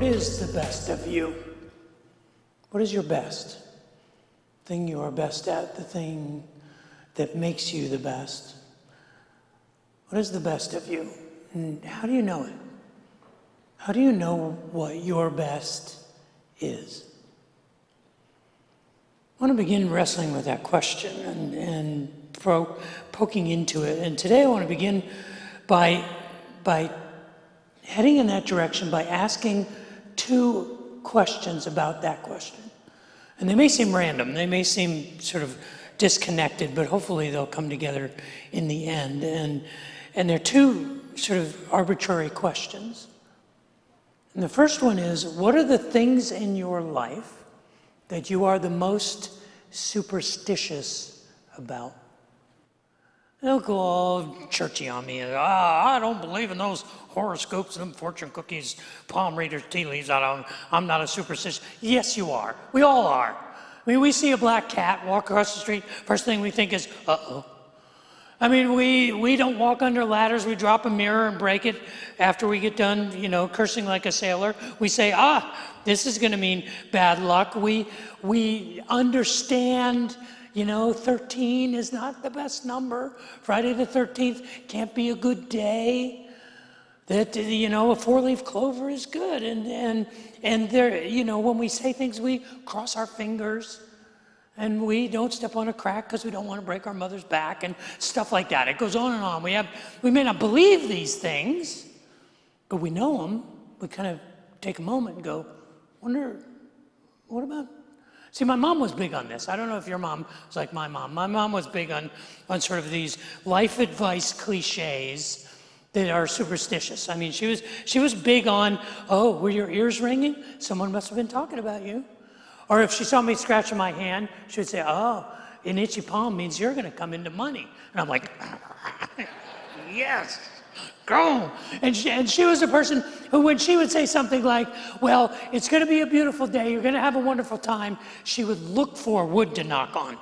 is the best of you? What is your best? The thing you are best at, the thing that makes you the best. What is the best of you? And how do you know it? How do you know what your best is? I want to begin wrestling with that question and poking into it. And today I want to begin by heading in that direction by asking two questions about that question. And they may seem random, they may seem sort of disconnected, but hopefully they'll come together in the end. And they're two sort of arbitrary questions. And the first one is, what are the things in your life that you are the most superstitious about? They'll go all churchy on me. I don't believe in those horoscopes and them fortune cookies, palm readers, tea leaves. I'm not a superstitious. Yes, you are. We all are. I mean, we see a black cat walk across the street. First thing we think is, uh-oh. I mean, we don't walk under ladders. We drop a mirror and break it after we get done, cursing like a sailor. We say, this is going to mean bad luck. We understand, 13 is not the best number. Friday the 13th can't be a good day. That, a four-leaf clover is good. And there, when we say things, we cross our fingers. And we don't step on a crack because we don't want to break our mother's back and stuff like that. It goes on and on. We may not believe these things, but we know them. We kind of take a moment and go, wonder, what about? See, my mom was big on this. I don't know if your mom was like my mom. My mom was big on sort of these life advice cliches that are superstitious. I mean, she was big on, were your ears ringing? Someone must have been talking about you. Or if she saw me scratching my hand, she would say, an itchy palm means you're going to come into money. And I'm like, yes, go. And she was a person who, when she would say something like, well, it's going to be a beautiful day, you're going to have a wonderful time, she would look for wood to knock on.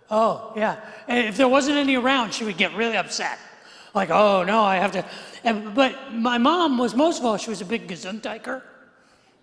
Oh, yeah. And if there wasn't any around, she would get really upset. Like, oh, no, I have to. But my mom was, most of all, she was a big Gesundheiter.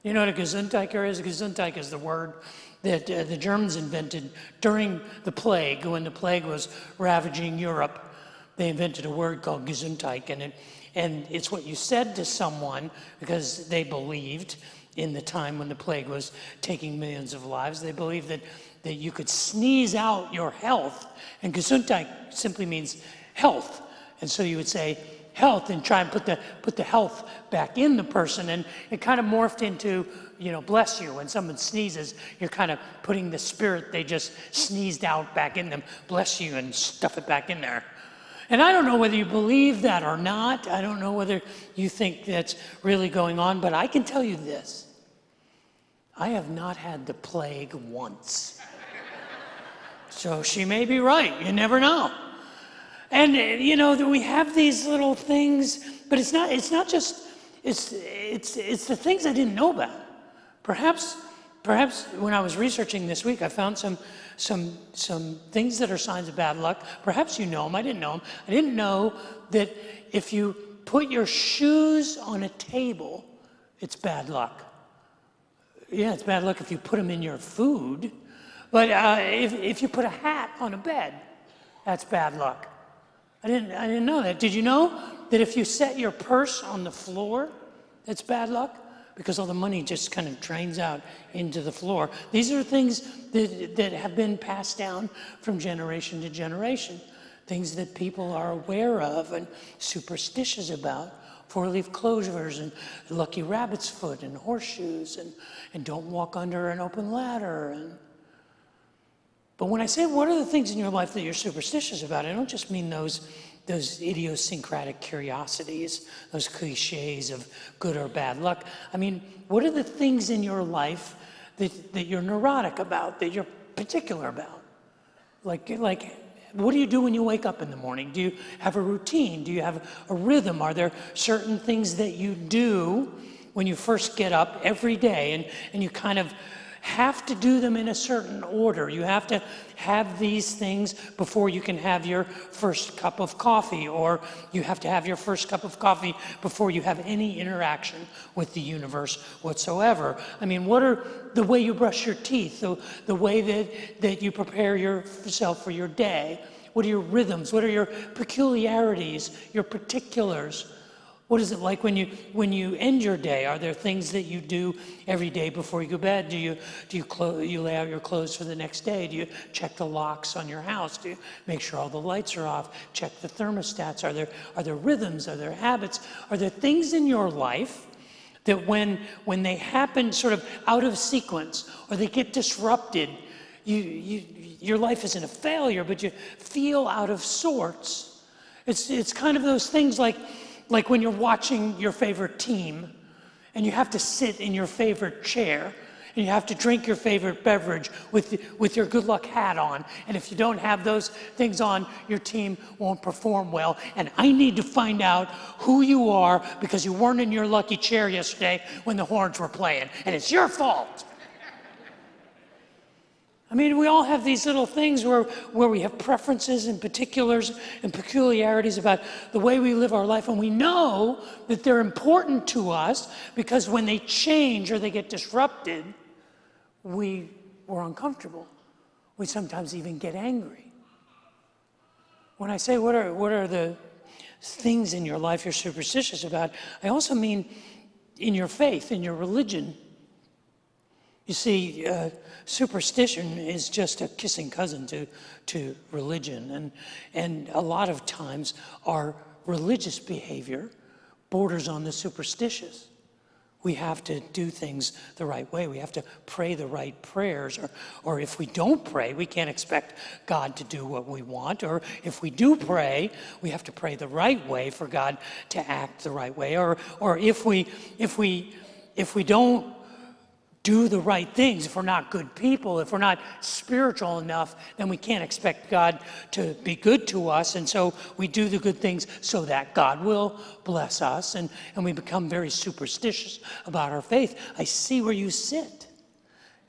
You know what a Gesundheiter is? A Gesundheit is the word that the Germans invented during the plague. When the plague was ravaging Europe, they invented a word called Gesundheit. And it's what you said to someone because they believed in the time when the plague was taking millions of lives, they believed that you could sneeze out your health. And Gesundheit simply means health. And so you would say, health, and try and put the health back in the person, and it kind of morphed into, bless you. When someone sneezes, you're kind of putting the spirit they just sneezed out back in them, bless you, and stuff it back in there. And I don't know whether you believe that or not. I don't know whether you think that's really going on, but I can tell you this. I have not had the plague once. So she may be right. You never know. And we have these little things, but it's not just it's the things I didn't know about. Perhaps when I was researching this week, I found some things that are signs of bad luck. Perhaps you know them. I didn't know them. I didn't know that if you put your shoes on a table, it's bad luck. Yeah, it's bad luck if you put them in your food. But if you put a hat on a bed, that's bad luck. I didn't know that. Did you know that if you set your purse on the floor, that's bad luck? Because all the money just kind of drains out into the floor. These are things that have been passed down from generation to generation. Things that people are aware of and superstitious about. Four-leaf clovers and lucky rabbit's foot and horseshoes and don't walk under an open ladder. But when I say what are the things in your life that you're superstitious about, I don't just mean those idiosyncratic curiosities, those cliches of good or bad luck. I mean, what are the things in your life that you're neurotic about, that you're particular about? Like, what do you do when you wake up in the morning? Do you have a routine? Do you have a rhythm? Are there certain things that you do when you first get up every day and you kind of have to do them in a certain order. You have to have these things before you can have your first cup of coffee, or you have to have your first cup of coffee before you have any interaction with the universe whatsoever. I mean, what are the way you brush your teeth, the way that you prepare yourself for your day? What are your rhythms? What are your peculiarities, your particulars? What is it like when you end your day? Are there things that you do every day before you go to bed? Do you lay out your clothes for the next day? Do you check the locks on your house? Do you make sure all the lights are off? Check the thermostats? Are there rhythms? Are there habits? Are there things in your life that when they happen sort of out of sequence or they get disrupted, your life isn't a failure, but you feel out of sorts? It's kind of those things like when you're watching your favorite team and you have to sit in your favorite chair and you have to drink your favorite beverage with your good luck hat on. And if you don't have those things on, your team won't perform well. And I need to find out who you are because you weren't in your lucky chair yesterday when the horns were playing. And it's your fault. I mean, we all have these little things where we have preferences and particulars and peculiarities about the way we live our life, and we know that they're important to us because when they change or they get disrupted, we're uncomfortable. We sometimes even get angry. When I say what are the things in your life you're superstitious about, I also mean in your faith, in your religion. You see, superstition is just a kissing cousin to religion. And a lot of times our religious behavior borders on the superstitious. We have to do things the right way. We have to pray the right prayers. Or if we don't pray, we can't expect God to do what we want. Or if we do pray, we have to pray the right way for God to act the right way. Or if we don't do the right things, if we're not good people, if we're not spiritual enough, then we can't expect God to be good to us. And so we do the good things so that God will bless us, and we become very superstitious about our faith. I see where you sit.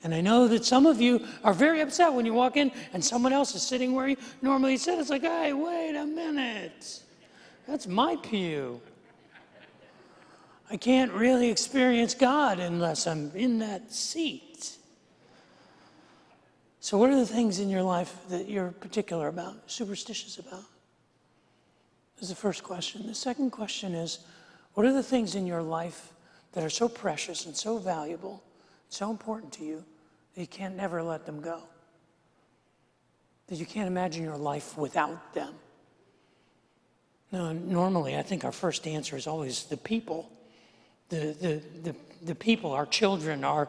And I know that some of you are very upset when you walk in and someone else is sitting where you normally sit. It's like, hey, wait a minute. That's my pew. I can't really experience God unless I'm in that seat. So what are the things in your life that you're particular about, superstitious about? That's the first question. The second question is, what are the things in your life that are so precious and so valuable, so important to you, that you can't never let them go? That you can't imagine your life without them? Now, normally, I think our first answer is always the people. The people, our children, our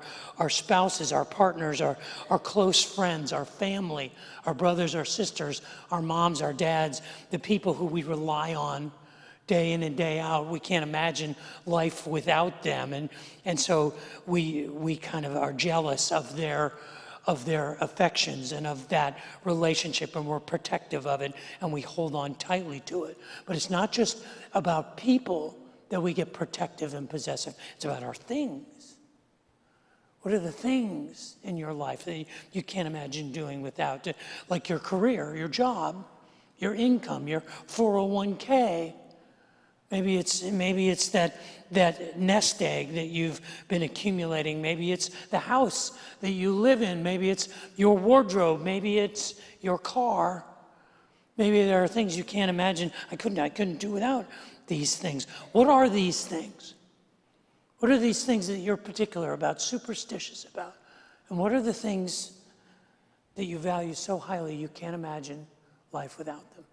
spouses, our partners, our close friends, our family, our brothers, our sisters, our moms, our dads, the people who we rely on day in and day out. We can't imagine life without them. And so we kind of are jealous of their affections and of that relationship, and we're protective of it, and we hold on tightly to it. But it's not just about people that we get protective and possessive. It's about our things. What are the things in your life that you can't imagine doing without? Like your career, your job, your income, your 401k. Maybe it's that nest egg that you've been accumulating. Maybe it's the house that you live in. Maybe it's your wardrobe. Maybe it's your car. Maybe there are things you can't imagine. I couldn't do without these things. What are these things? What are these things that you're particular about, superstitious about? And what are the things that you value so highly you can't imagine life without them?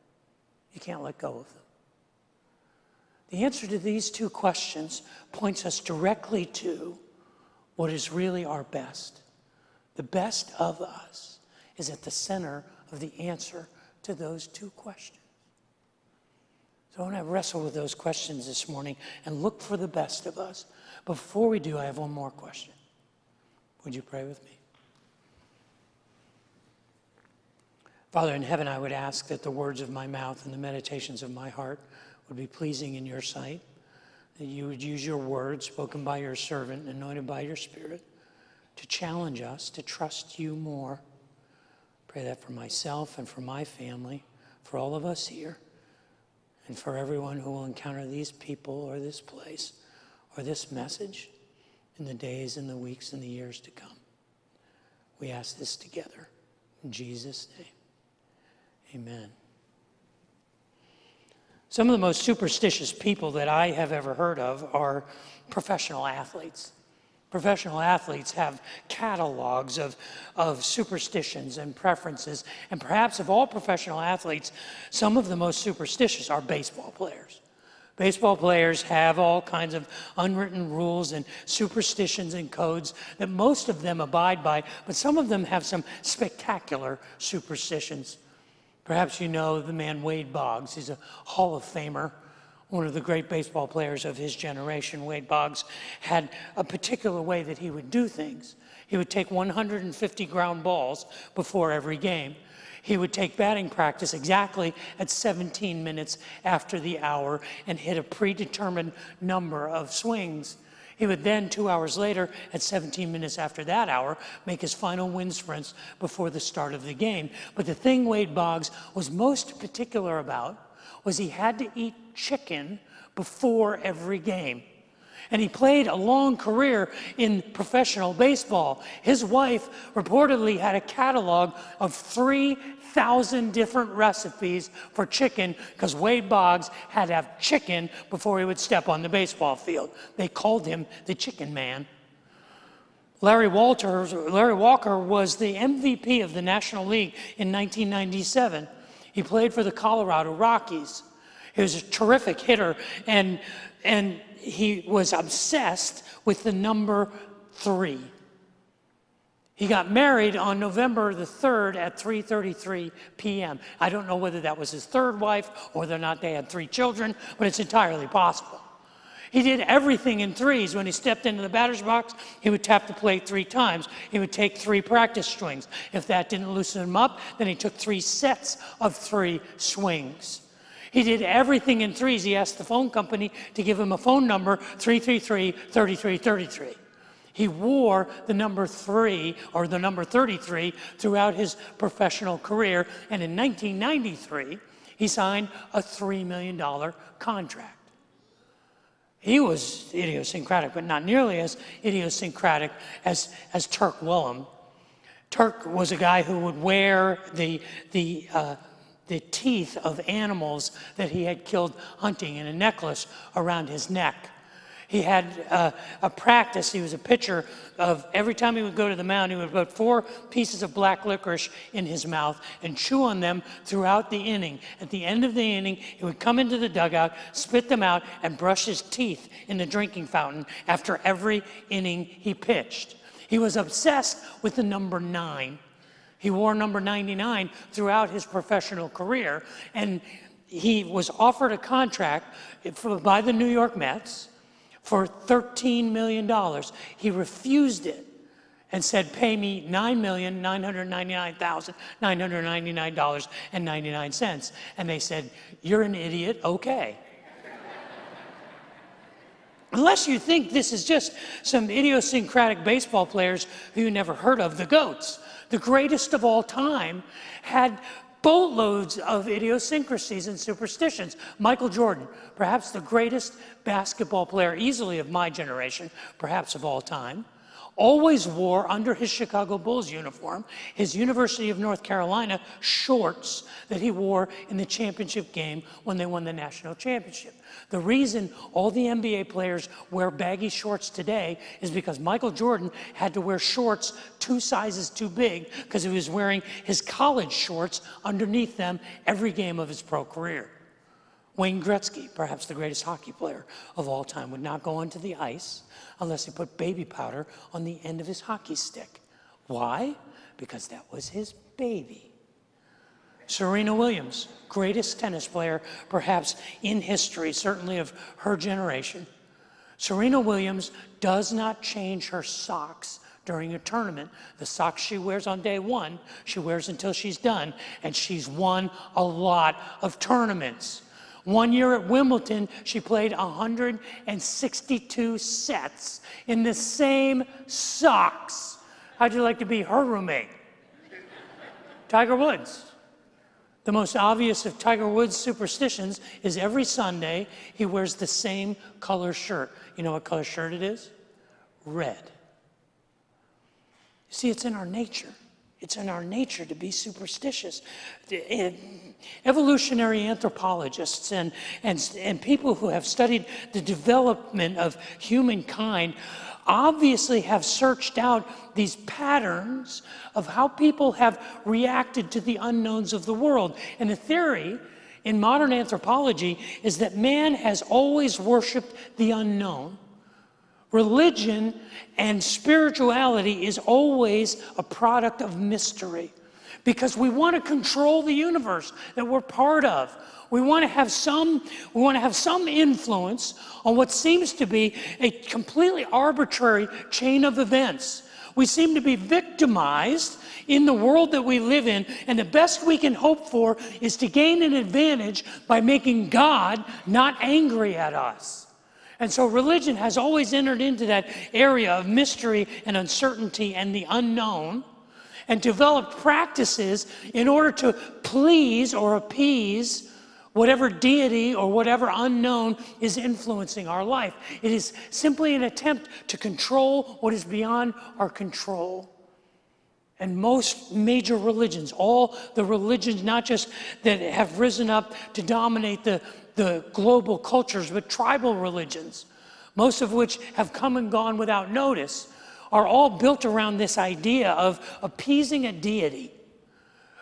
You can't let go of them. The answer to these two questions points us directly to what is really our best. The best of us is at the center of the answer to those two questions. So I want to wrestle with those questions this morning and look for the best of us. Before we do, I have one more question. Would you pray with me? Father in heaven, I would ask that the words of my mouth and the meditations of my heart would be pleasing in your sight, that you would use your words spoken by your servant, anointed by your Spirit, to challenge us to trust you more. Pray that for myself and for my family, for all of us here, and for everyone who will encounter these people or this place or this message in the days and the weeks and the years to come. We ask this together. In Jesus' name, amen. Some of the most superstitious people that I have ever heard of are professional athletes. Professional athletes have catalogs of superstitions and preferences. And perhaps of all professional athletes, some of the most superstitious are baseball players. Baseball players have all kinds of unwritten rules and superstitions and codes that most of them abide by, but some of them have some spectacular superstitions. Perhaps you know the man Wade Boggs. He's a Hall of Famer, one of the great baseball players of his generation. Wade Boggs had a particular way that he would do things. He would take 150 ground balls before every game. He would take batting practice exactly at 17 minutes after the hour and hit a predetermined number of swings. He would then, 2 hours later, at 17 minutes after that hour, make his final wind sprints before the start of the game. But the thing Wade Boggs was most particular about was he had to eat chicken before every game. And he played a long career in professional baseball. His wife reportedly had a catalog of 3,000 different recipes for chicken because Wade Boggs had to have chicken before he would step on the baseball field. They called him the Chicken Man. Larry Walker was the MVP of the National League in 1997. He played for the Colorado Rockies. He was a terrific hitter, and he was obsessed with the number 3. He got married on November the 3rd at 3:33 p.m. I don't know whether that was his third wife or whether or not they had 3 children, but it's entirely possible. He did everything in threes. When he stepped into the batter's box, he would tap the plate 3 times. He would take 3 practice swings. If that didn't loosen him up, then he took 3 sets of 3 swings. He did everything in threes. He asked the phone company to give him a phone number, 333-3333. He wore the number 3 or the number 33 throughout his professional career. And in 1993, he signed a $3 million contract. He was idiosyncratic, but not nearly as idiosyncratic as Turk Willem. Turk was a guy who would wear the teeth of animals that he had killed hunting in a necklace around his neck. He had a practice. He was a pitcher of every time he would go to the mound, he would put 4 pieces of black licorice in his mouth and chew on them throughout the inning. At the end of the inning, he would come into the dugout, spit them out, and brush his teeth in the drinking fountain after every inning he pitched. He was obsessed with the number 9. He wore number 99 throughout his professional career, and he was offered a contract by the New York Mets for $13 million. He refused it and said, pay me $9,999,999.99. And they said, you're an idiot, okay. Unless you think this is just some idiosyncratic baseball players who you never heard of, the GOATs, the greatest of all time, had boatloads of idiosyncrasies and superstitions. Michael Jordan, perhaps the greatest basketball player easily of my generation, perhaps of all time, always wore under his Chicago Bulls uniform his University of North Carolina shorts that he wore in the championship game when they won the national championship. The reason all the NBA players wear baggy shorts today is because Michael Jordan had to wear shorts 2 sizes too big because he was wearing his college shorts underneath them every game of his pro career. Wayne Gretzky, perhaps the greatest hockey player of all time, would not go onto the ice unless he put baby powder on the end of his hockey stick. Why? Because that was his baby. Serena Williams, greatest tennis player perhaps in history, certainly of her generation. Serena Williams does not change her socks during a tournament. The socks she wears on day 1, she wears until she's done, and she's won a lot of tournaments. One year at Wimbledon, she played 162 sets in the same socks How'd you like to be her roommate? Tiger Woods. The most obvious of Tiger Woods' superstitions is every Sunday he wears the same color shirt. You know what color shirt it is? Red. You see, it's in our nature. It's in our nature to be superstitious. Evolutionary anthropologists and people who have studied the development of humankind obviously have searched out these patterns of how people have reacted to the unknowns of the world. And the theory in modern anthropology is that man has always worshiped the unknown. Religion and spirituality is always a product of mystery because we want to control the universe that we're part of. We want to have some influence on what seems to be a completely arbitrary chain of events. We seem to be victimized in the world that we live in, and the best we can hope for is to gain an advantage by making God not angry at us. And so religion has always entered into that area of mystery and uncertainty and the unknown and developed practices in order to please or appease whatever deity or whatever unknown is influencing our life. It is simply an attempt to control what is beyond our control. And most major religions, all the religions, not just that have risen up to dominate the global cultures, but tribal religions, most of which have come and gone without notice, are all built around this idea of appeasing a deity,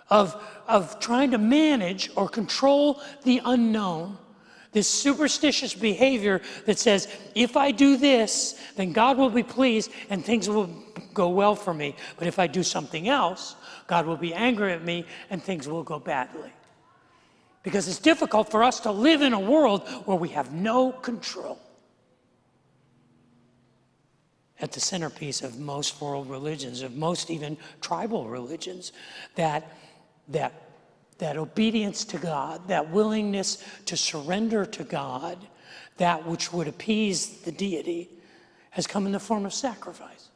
of trying to manage or control the unknown, this superstitious behavior that says, if I do this, then God will be pleased and things will go well for me. But if I do something else, God will be angry at me and things will go badly. Because it's difficult for us to live in a world where we have no control. At the centerpiece of most world religions, of most even tribal religions, that obedience to God, that willingness to surrender to God, that which would appease the deity, has come in the form of sacrifice.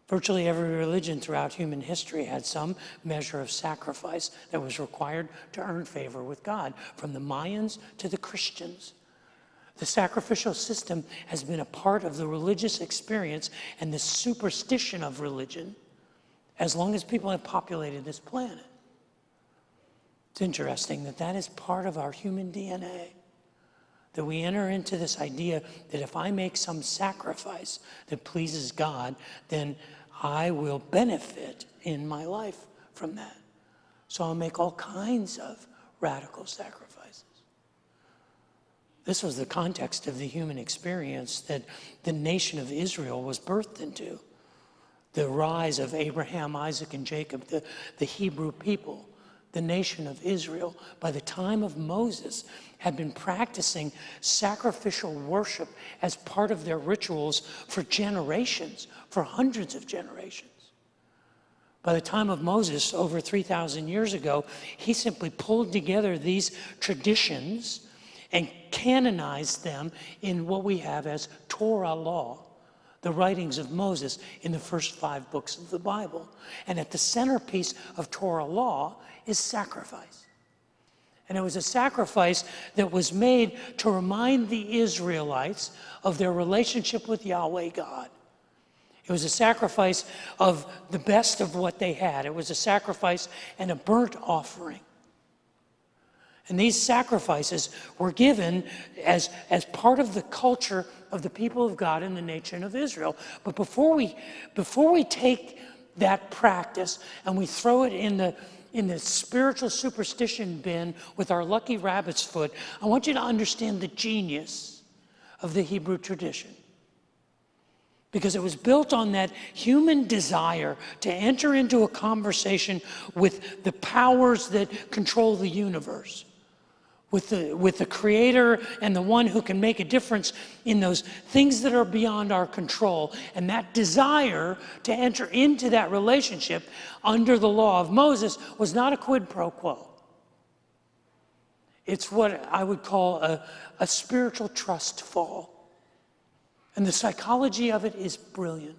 Virtually every religion throughout human history had some measure of sacrifice that was required to earn favor with God, from the Mayans to the Christians. The sacrificial system has been a part of the religious experience and the superstition of religion as long as people have populated this planet. It's interesting that that is part of our human DNA, that we enter into this idea that if I make some sacrifice that pleases God, then I will benefit in my life from that. So I'll make all kinds of radical sacrifices. This was the context of the human experience that the nation of Israel was birthed into. The rise of Abraham, Isaac, and Jacob, the Hebrew people, the nation of Israel, by the time of Moses, had been practicing sacrificial worship as part of their rituals for generations, for hundreds of generations. By the time of Moses, over 3,000 years ago, he simply pulled together these traditions and canonized them in what we have as Torah law, the writings of Moses in the first 5 books of the Bible. And at the centerpiece of Torah law is sacrifice. And it was a sacrifice that was made to remind the Israelites of their relationship with Yahweh God. It was a sacrifice of the best of what they had. It was a sacrifice and a burnt offering. And these sacrifices were given as part of the culture of the people of God in the nation of Israel. But before we take that practice and we throw it in the spiritual superstition bin with our lucky rabbit's foot, I want you to understand the genius of the Hebrew tradition. Because it was built on that human desire to enter into a conversation with the powers that control the universe, with the Creator and the one who can make a difference in those things that are beyond our control. And that desire to enter into that relationship under the law of Moses was not a quid pro quo. It's what I would call a spiritual trust fall. And the psychology of it is brilliant.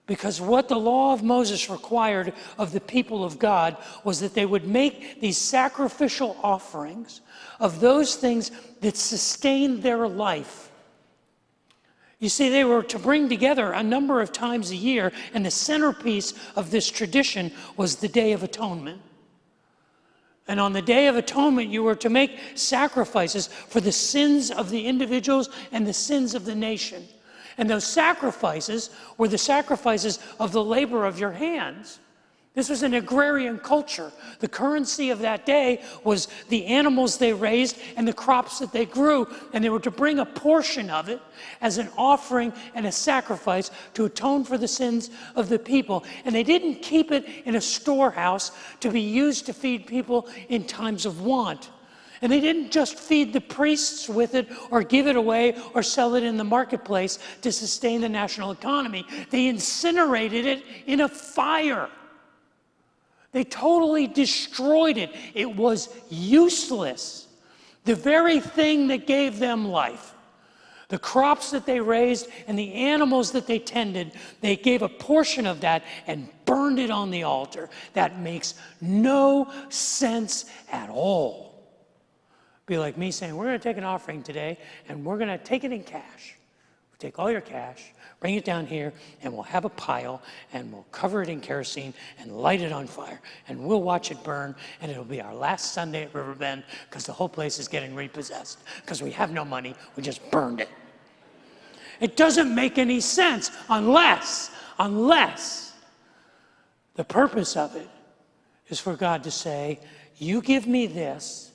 Because what the law of Moses required of the people of God was that they would make these sacrificial offerings of those things that sustained their life. You see, they were to bring together a number of times a year, and the centerpiece of this tradition was the Day of Atonement. And on the Day of Atonement, you were to make sacrifices for the sins of the individuals and the sins of the nation. And those sacrifices were the sacrifices of the labor of your hands. This was an agrarian culture. The currency of that day was the animals they raised and the crops that they grew, and they were to bring a portion of it as an offering and a sacrifice to atone for the sins of the people. And they didn't keep it in a storehouse to be used to feed people in times of want. And they didn't just feed the priests with it or give it away or sell it in the marketplace to sustain the national economy. They incinerated it in a fire. They totally destroyed it. It was useless. The very thing that gave them life. The crops that they raised and the animals that they tended, they gave a portion of that and burned it on the altar. That makes no sense at all. Be like me saying, we're going to take an offering today, and we're going to take it in cash. We'll take all your cash, bring it down here, and we'll have a pile, and we'll cover it in kerosene and light it on fire, and we'll watch it burn, and it'll be our last Sunday at Riverbend because the whole place is getting repossessed because we have no money. We just burned it. It doesn't make any sense unless the purpose of it is for God to say, you give me this,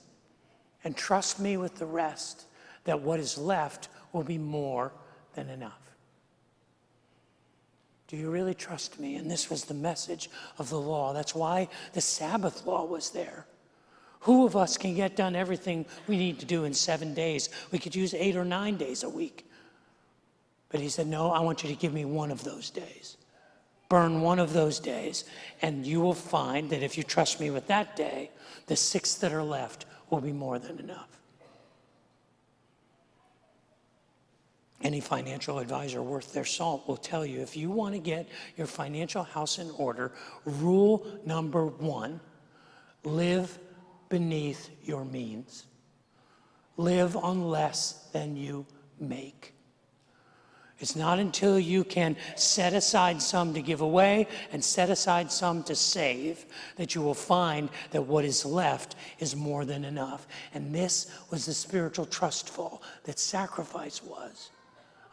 and trust me with the rest, that what is left will be more than enough. Do you really trust me? And this was the message of the law. That's why the Sabbath law was there. Who of us can get done everything we need to do in 7 days? We could use 8 or 9 days a week. But he said, no, I want you to give me one of those days. Burn one of those days, and you will find that if you trust me with that day, the 6 that are left will be more than enough. Any financial advisor worth their salt will tell you, if you want to get your financial house in order, rule number 1, live beneath your means. Live on less than you make. It's not until you can set aside some to give away and set aside some to save that you will find that what is left is more than enough. And this was the spiritual trust fall that sacrifice was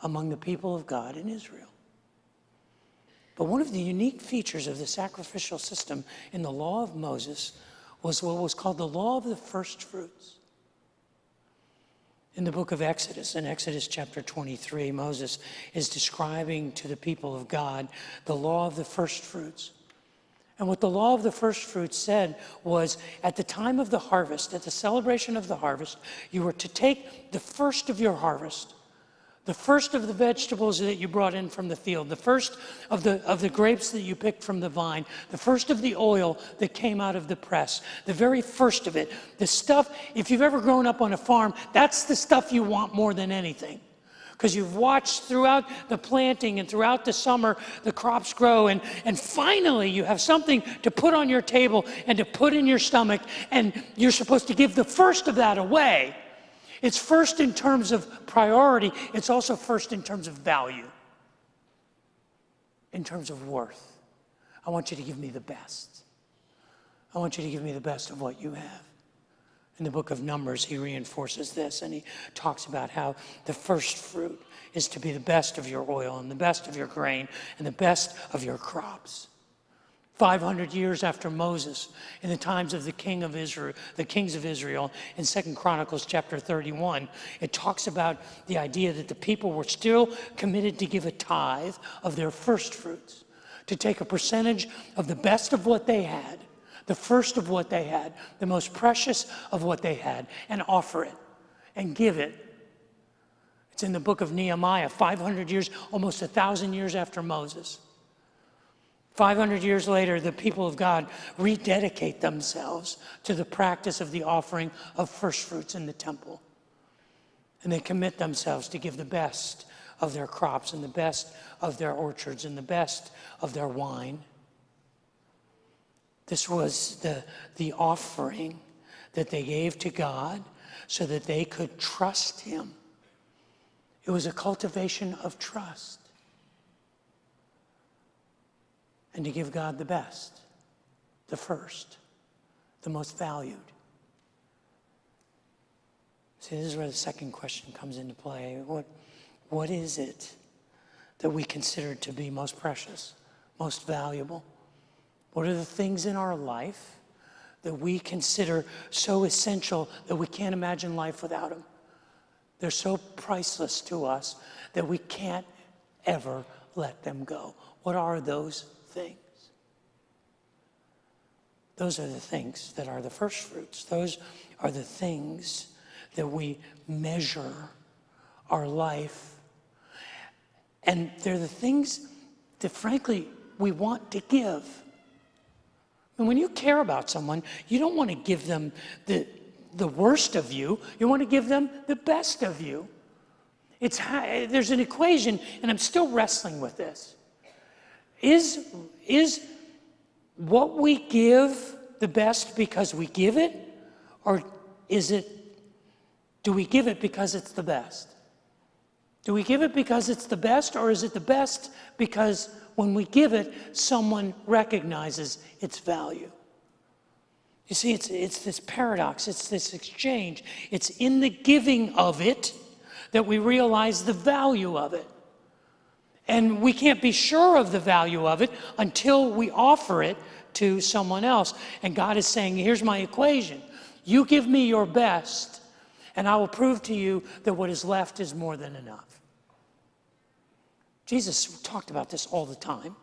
among the people of God in Israel. But one of the unique features of the sacrificial system in the law of Moses was what was called the law of the first fruits. In the book of Exodus, in Exodus chapter 23, Moses is describing to the people of God the law of the first fruits. And what the law of the first fruits said was, at the time of the harvest, at the celebration of the harvest, you were to take the first of your harvest, the first of the vegetables that you brought in from the field, the first of the grapes that you picked from the vine, the first of the oil that came out of the press, the very first of it. The stuff, if you've ever grown up on a farm, that's the stuff you want more than anything. Because you've watched throughout the planting and throughout the summer, the crops grow, and finally you have something to put on your table and to put in your stomach, and you're supposed to give the first of that away. It's first in terms of priority. It's also first in terms of value, in terms of worth. I want you to give me the best. I want you to give me the best of what you have. In the book of Numbers, he reinforces this, and he talks about how the first fruit is to be the best of your oil and the best of your grain and the best of your crops. 500 years after Moses, in the times of the kings of Israel, in 2 Chronicles chapter 31, it talks about the idea that the people were still committed to give a tithe of their first fruits, to take a percentage of the best of what they had, the first of what they had, the most precious of what they had, and offer it and give it. It's in the book of Nehemiah, 500 years, almost 1,000 years after Moses. 500 years later, the people of God rededicate themselves to the practice of the offering of first fruits in the temple. And they commit themselves to give the best of their crops and the best of their orchards and the best of their wine. This was the offering that they gave to God so that they could trust him. It was a cultivation of trust. And to give God the best, the first, the most valued. See, this is where the second question comes into play. What is it that we consider to be most precious, most valuable? What are the things in our life that we consider so essential that we can't imagine life without them? They're so priceless to us that we can't ever let them go. What are those things? Those are the things that are the first fruits. Those are the things that we measure our life. And they're the things that, frankly, we want to give. And when you care about someone, you don't want to give them the worst of you. You want to give them the best of you. There's an equation, and I'm still wrestling with this. Is what we give the best because we give it, or do we give it because it's the best? Do we give it because it's the best, or is it the best because when we give it, someone recognizes its value? You see, it's this paradox, it's this exchange. It's in the giving of it that we realize the value of it. And we can't be sure of the value of it until we offer it to someone else. And God is saying, here's my equation. You give me your best, and I will prove to you that what is left is more than enough. Jesus talked about this all the time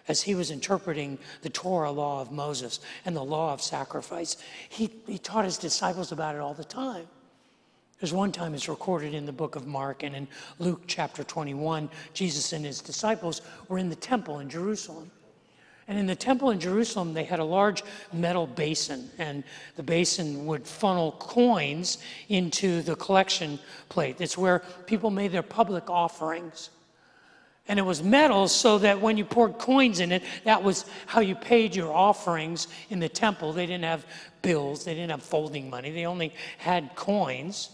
as he was interpreting the Torah law of Moses and the law of sacrifice. He taught his disciples about it all the time. There's one time it's recorded in the book of Mark, and in Luke chapter 21, Jesus and his disciples were in the temple in Jerusalem. And in the temple in Jerusalem, they had a large metal basin, and the basin would funnel coins into the collection plate. It's where people made their public offerings. And it was metal so that when you poured coins in it, that was how you paid your offerings in the temple. They didn't have bills, they didn't have folding money, they only had coins.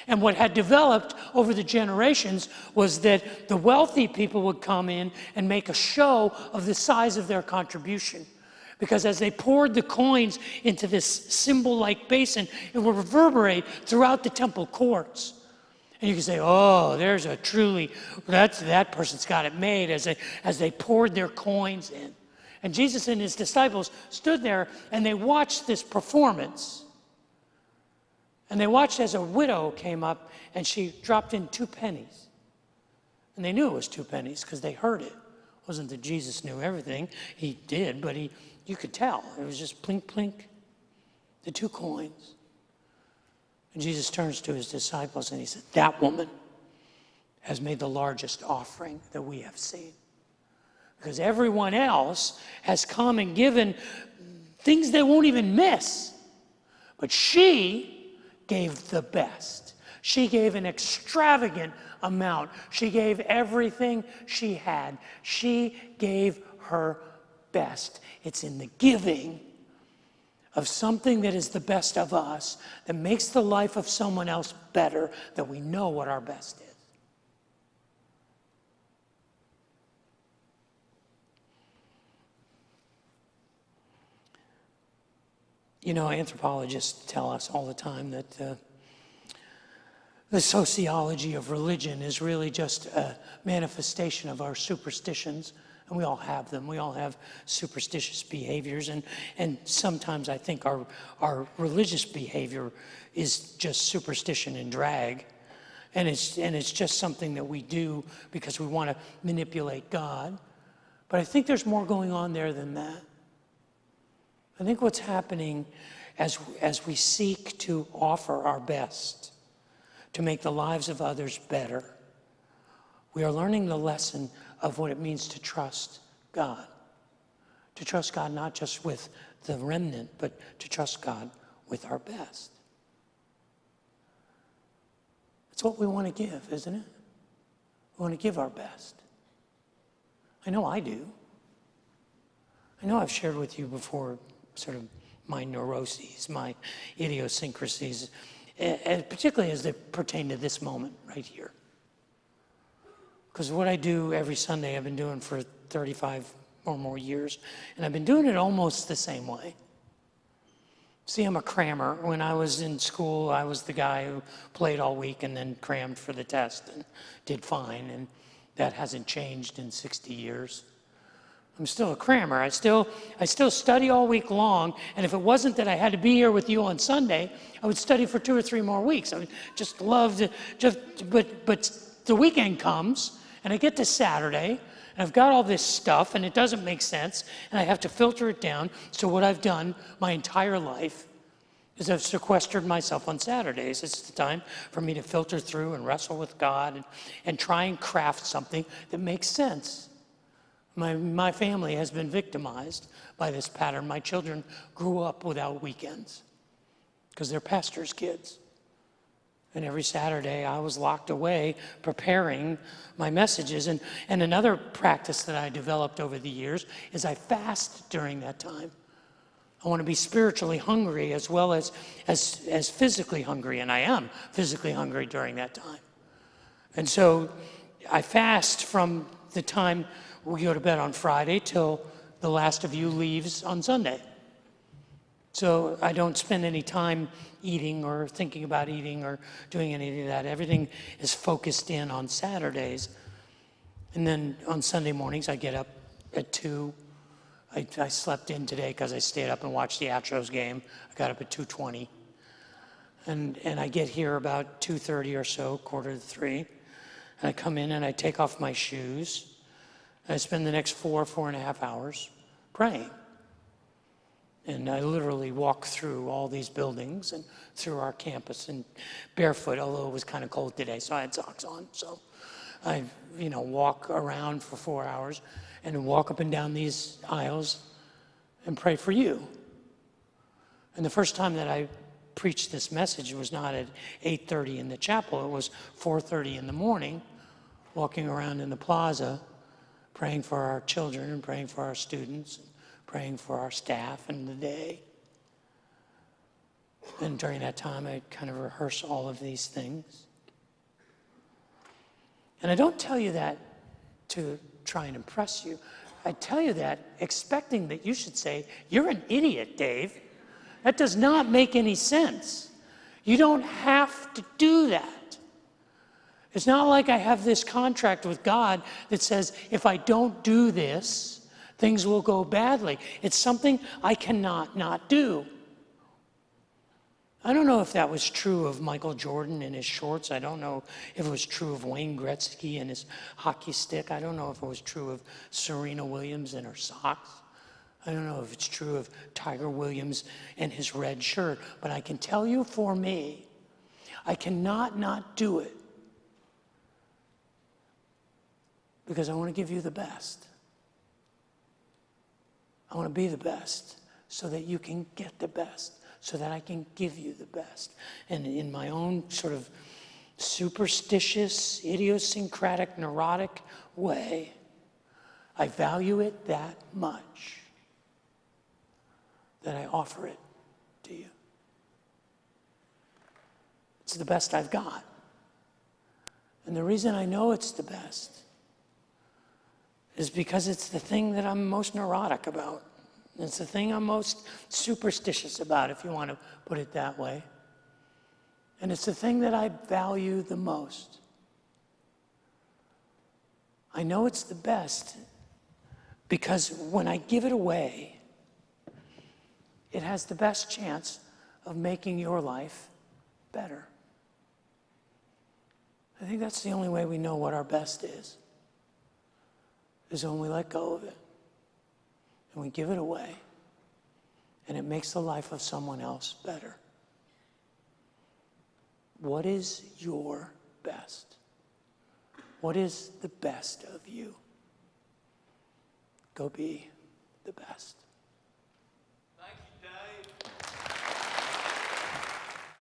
And what had developed over the generations was that the wealthy people would come in and make a show of the size of their contribution. Because as they poured the coins into this symbol-like basin, it would reverberate throughout the temple courts. And you can say, oh, there's a truly, that person's got it made, as they poured their coins in. And Jesus and his disciples stood there and they watched this performance. And they watched as a widow came up and she dropped in 2 pennies. And they knew it was 2 pennies because they heard it. It wasn't that Jesus knew everything. He did, but you could tell. It was just plink, plink, the 2 coins. And Jesus turns to his disciples and he said, that woman has made the largest offering that we have seen. Because everyone else has come and given things they won't even miss. But she gave the best. She gave an extravagant amount. She gave everything she had. She gave her best. It's in the giving of something that is the best of us that makes the life of someone else better that we know what our best is. You know, anthropologists tell us all the time that the sociology of religion is really just a manifestation of our superstitions. And we all have them. We all have superstitious behaviors. And sometimes I think our religious behavior is just superstition and drag. And it's just something that we do because we want to manipulate God. But I think there's more going on there than that. I think what's happening as we seek to offer our best to make the lives of others better, we are learning the lesson of what it means to trust God. To trust God not just with the remnant, but to trust God with our best. It's what we want to give, isn't it? We want to give our best. I know I do. I know I've shared with you before sort of my neuroses, my idiosyncrasies, particularly as they pertain to this moment right here. Because what I do every Sunday, I've been doing for 35 or more years, and I've been doing it almost the same way. See, I'm a crammer. When I was in school, I was the guy who played all week and then crammed for the test and did fine, and that hasn't changed in 60 years. I'm still a crammer. I still study all week long, and if it wasn't that I had to be here with you on Sunday, I would study for 2 or 3 more weeks. I would just love to, but the weekend comes, and I get to Saturday, and I've got all this stuff, and it doesn't make sense, and I have to filter it down. So what I've done my entire life is I've sequestered myself on Saturdays. It's the time for me to filter through and wrestle with God and try and craft something that makes sense. My family has been victimized by this pattern. My children grew up without weekends because they're pastors' kids. And every Saturday I was locked away preparing my messages. And another practice that I developed over the years is I fast during that time. I want to be spiritually hungry as well as physically hungry, and I am physically hungry during that time. And so I fast from the time we go to bed on Friday till the last of you leaves on Sunday. So I don't spend any time eating or thinking about eating or doing any of that. Everything is focused in on Saturdays. And then on Sunday mornings, I get up at 2. I slept in today because I stayed up and watched the Astros game. I got up at 2:20. And I get here about 2:30 or so, 2:45. And I come in and I take off my shoes. And I spend the next 4.5 hours praying. And I literally walk through all these buildings and through our campus and barefoot, although it was kind of cold today, so I had socks on. So I, walk around for 4 hours and walk up and down these aisles and pray for you. And the first time that I preached this message was not at 8:30 in the chapel. It was 4:30 in the morning, walking around in the plaza, praying for our children and praying for our students, praying for our staff in the day. And during that time, I kind of rehearse all of these things. And I don't tell you that to try and impress you. I tell you that expecting that you should say, "You're an idiot, Dave. That does not make any sense." You don't have to do that. It's not like I have this contract with God that says, if I don't do this, things will go badly. It's something I cannot not do. I don't know if that was true of Michael Jordan and his shorts. I don't know if it was true of Wayne Gretzky and his hockey stick. I don't know if it was true of Serena Williams and her socks. I don't know if it's true of Tiger Williams and his red shirt. But I can tell you for me, I cannot not do it. Because I want to give you the best. I want to be the best so that you can get the best, so that I can give you the best. And in my own sort of superstitious, idiosyncratic, neurotic way, I value it that much that I offer it to you. It's the best I've got. And the reason I know it's the best is because it's the thing that I'm most neurotic about. It's the thing I'm most superstitious about, if you want to put it that way. And it's the thing that I value the most. I know it's the best because when I give it away, it has the best chance of making your life better. I think that's the only way we know what our best is when we let go of it and we give it away, and it makes the life of someone else better. What is your best? What is the best of you? Go be the best.